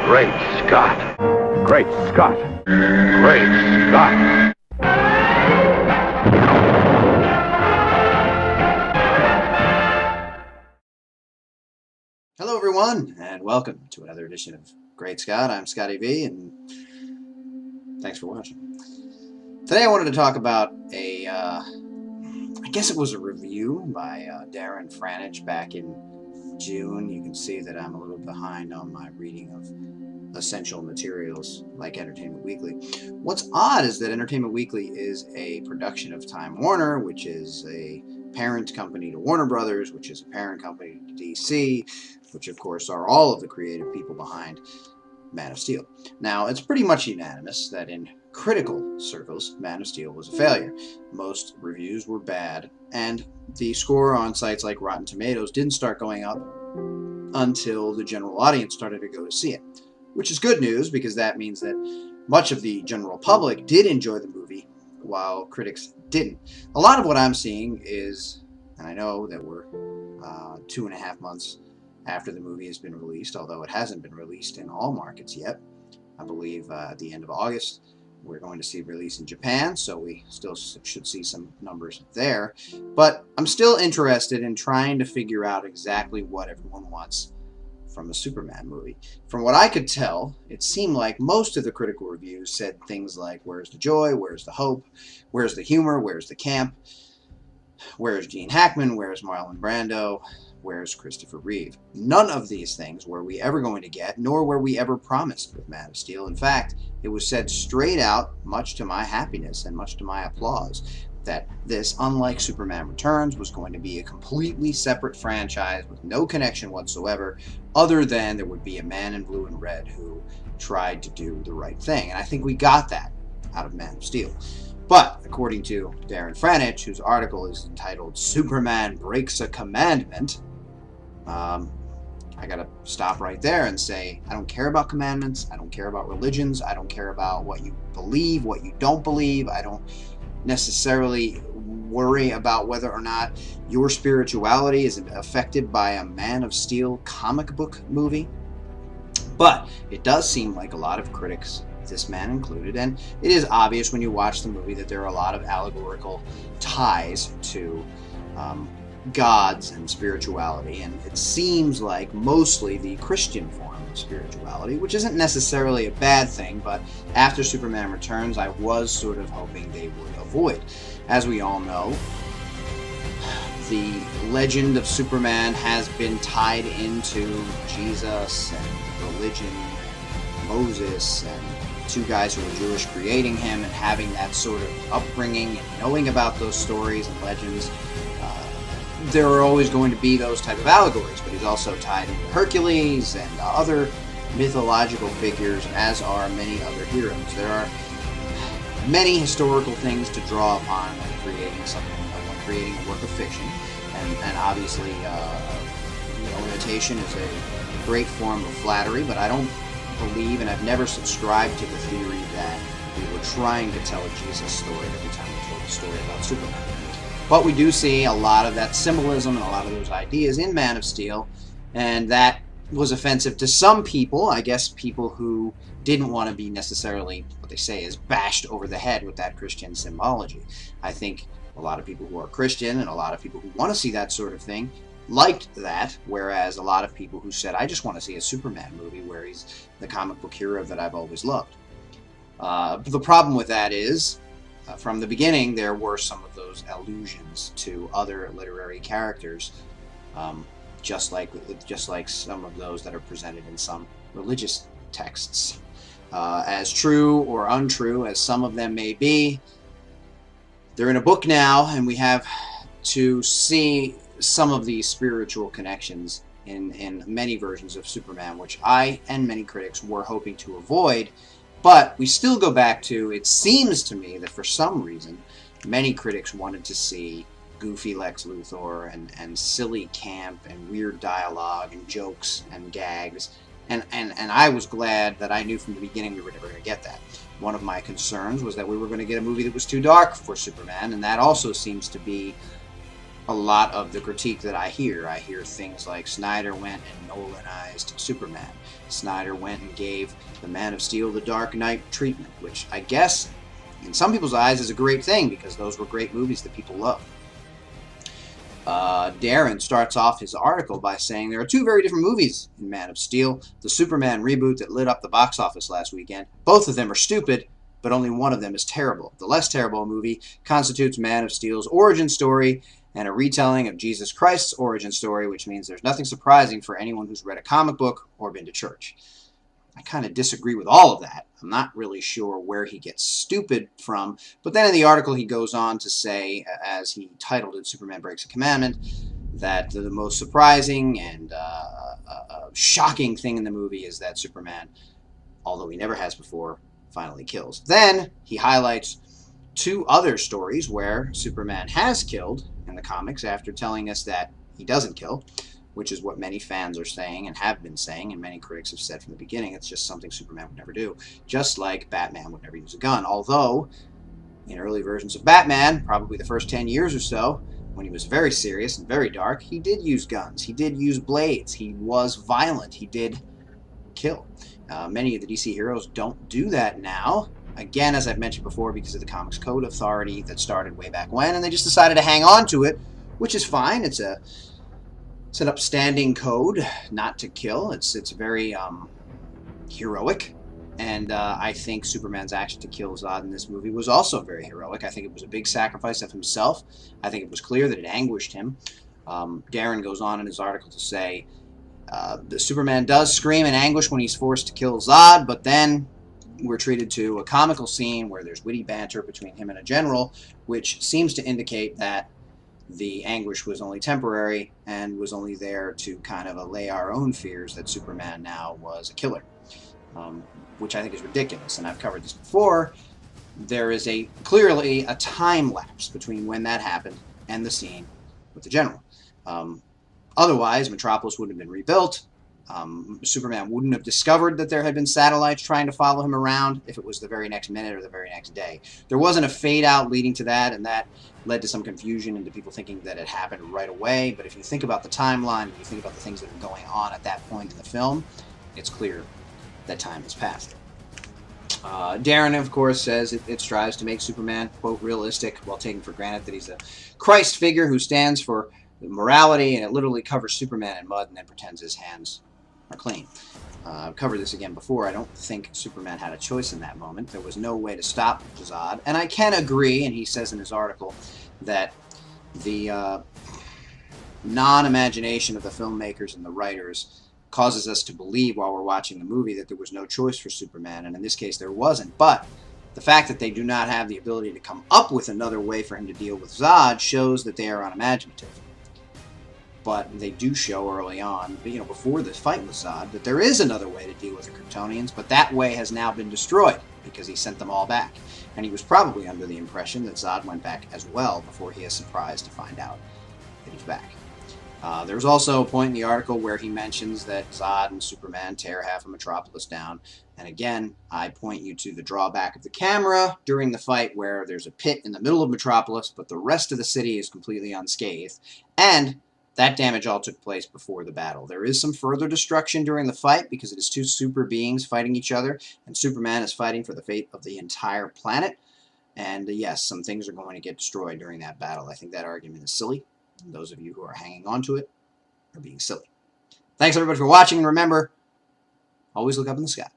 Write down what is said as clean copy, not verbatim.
Great Scott! Great Scott! Great Scott! Hello everyone, and welcome to another edition of Great Scott. I'm Scotty V, and thanks for watching. Today I wanted to talk about I guess it was a review by Darren Franich back in June. You can see that I'm a little behind on my reading of essential materials like Entertainment Weekly. What's odd is that Entertainment Weekly is a production of Time Warner, which is a parent company to Warner Brothers, which is a parent company to DC, which of course are all of the creative people behind Man of Steel. Now, it's pretty much unanimous that in critical circles, Man of Steel was a failure. Most reviews were bad, and the score on sites like Rotten Tomatoes didn't start going up until the general audience started to go to see it, which is good news because that means that much of the general public did enjoy the movie while critics didn't. A lot of what I'm seeing is, and I know that we're 2.5 months after the movie has been released, although it hasn't been released in all markets yet. I believe at the end of August we're going to see release in Japan, so we still should see some numbers there. But I'm still interested in trying to figure out exactly what everyone wants from a Superman movie. From what I could tell, it seemed like most of the critical reviews said things like, where's the joy, where's the hope, where's the humor, where's the camp, where's Gene Hackman, where's Marlon Brando, where's Christopher Reeve? None of these things were we ever going to get, nor were we ever promised with Man of Steel. In fact, it was said straight out, much to my happiness and much to my applause, that this, unlike Superman Returns, was going to be a completely separate franchise with no connection whatsoever, other than there would be a man in blue and red who tried to do the right thing. And I think we got that out of Man of Steel. But, according to Darren Franich, whose article is entitled Superman Breaks a Commandment, I gotta stop right there and say, I don't care about commandments, I don't care about religions, I don't care about what you believe, what you don't believe, I don't necessarily worry about whether or not your spirituality is affected by a Man of Steel comic book movie. But it does seem like a lot of critics, this man included, and it is obvious when you watch the movie that there are a lot of allegorical ties to gods and spirituality, and it seems like mostly the Christian form of spirituality, which isn't necessarily a bad thing, but after Superman Returns, I was sort of hoping they would avoid. As we all know, the legend of Superman has been tied into Jesus and religion, and Moses, and two guys who were Jewish creating him and having that sort of upbringing and knowing about those stories and legends. There are always going to be those type of allegories, but he's also tied into Hercules and other mythological figures, as are many other heroes. There are many historical things to draw upon when creating something, when creating a work of fiction, and obviously, imitation is a great form of flattery, but I don't believe, and I've never subscribed to the theory that we were trying to tell a Jesus story every time we told a story about Superman. But we do see a lot of that symbolism and a lot of those ideas in Man of Steel, and that was offensive to some people, I guess people who didn't want to be necessarily, what they say is, bashed over the head with that Christian symbology. I think a lot of people who are Christian and a lot of people who want to see that sort of thing liked that, whereas a lot of people who said, I just want to see a Superman movie where he's the comic book hero that I've always loved. The problem with that is, from the beginning, there were some of those allusions to other literary characters, just like some of those that are presented in some religious texts. As true or untrue as some of them may be, they're in a book now, and we have to see some of these spiritual connections in many versions of Superman, which I and many critics were hoping to avoid. But we still go back to, it seems to me that for some reason, many critics wanted to see goofy Lex Luthor and silly camp and weird dialogue and jokes and gags. And I was glad that I knew from the beginning we were never going to get that. One of my concerns was that we were going to get a movie that was too dark for Superman, and that also seems to be a lot of the critique that I hear. I hear things like Snyder went and Nolanized Superman. Snyder went and gave the Man of Steel the Dark Knight treatment, which I guess in some people's eyes is a great thing because those were great movies that people love. Darren starts off his article by saying there are two very different movies in Man of Steel. The Superman reboot that lit up the box office last weekend. Both of them are stupid, but only one of them is terrible. The less terrible movie constitutes Man of Steel's origin story and a retelling of Jesus Christ's origin story, which means there's nothing surprising for anyone who's read a comic book or been to church. I kind of disagree with all of that. I'm not really sure where he gets stupid from, but then in the article he goes on to say, as he titled it, Superman Breaks a Commandment, that the most surprising and shocking thing in the movie is that Superman, although he never has before, finally kills. Then he highlights two other stories where Superman has killed in the comics after telling us that he doesn't kill, which is what many fans are saying and have been saying, and many critics have said from the beginning. It's just something Superman would never do, just like Batman would never use a gun. Although, in early versions of Batman, probably the first 10 years or so, when he was very serious and very dark, he did use guns. He did use blades. He was violent. He did kill. Many of the DC heroes don't do that now. Again, as I've mentioned before, because of the Comics Code Authority that started way back when, and they just decided to hang on to it, which is fine. It's an upstanding code not to kill. It's very heroic, and I think Superman's action to kill Zod in this movie was also very heroic. I think it was a big sacrifice of himself. I think it was clear that it anguished him. Darren goes on in his article to say the Superman does scream in anguish when he's forced to kill Zod, but then we're treated to a comical scene where there's witty banter between him and a general, which seems to indicate that the anguish was only temporary and was only there to kind of allay our own fears that Superman now was a killer, which I think is ridiculous. And I've covered this before. There is clearly a time lapse between when that happened and the scene with the general. Otherwise, Metropolis wouldn't have been rebuilt. Superman wouldn't have discovered that there had been satellites trying to follow him around if it was the very next minute or the very next day. There wasn't a fade out leading to that, and that led to some confusion into people thinking that it happened right away. But if you think about the timeline, if you think about the things that are going on at that point in the film, it's clear that time has passed. Darren, of course, says it strives to make Superman, quote, realistic, while taking for granted that he's a Christ figure who stands for morality, and it literally covers Superman in mud and then pretends his hands are clean. I've covered this again before. I don't think Superman had a choice in that moment. There was no way to stop Zod. And I can agree, and he says in his article, that the non-imagination of the filmmakers and the writers causes us to believe while we're watching the movie that there was no choice for Superman, and in this case there wasn't. But the fact that they do not have the ability to come up with another way for him to deal with Zod shows that they are unimaginative. But they do show early on, before the fight with Zod, that there is another way to deal with the Kryptonians, but that way has now been destroyed because he sent them all back. And he was probably under the impression that Zod went back as well before he is surprised to find out that he's back. There's also a point in the article where he mentions that Zod and Superman tear half of Metropolis down. And again, I point you to the drawback of the camera during the fight where there's a pit in the middle of Metropolis, but the rest of the city is completely unscathed. And that damage all took place before the battle. There is some further destruction during the fight because it is two super beings fighting each other, and Superman is fighting for the fate of the entire planet. And yes, some things are going to get destroyed during that battle. I think that argument is silly. And those of you who are hanging on to it are being silly. Thanks everybody for watching, and remember, always look up in the sky.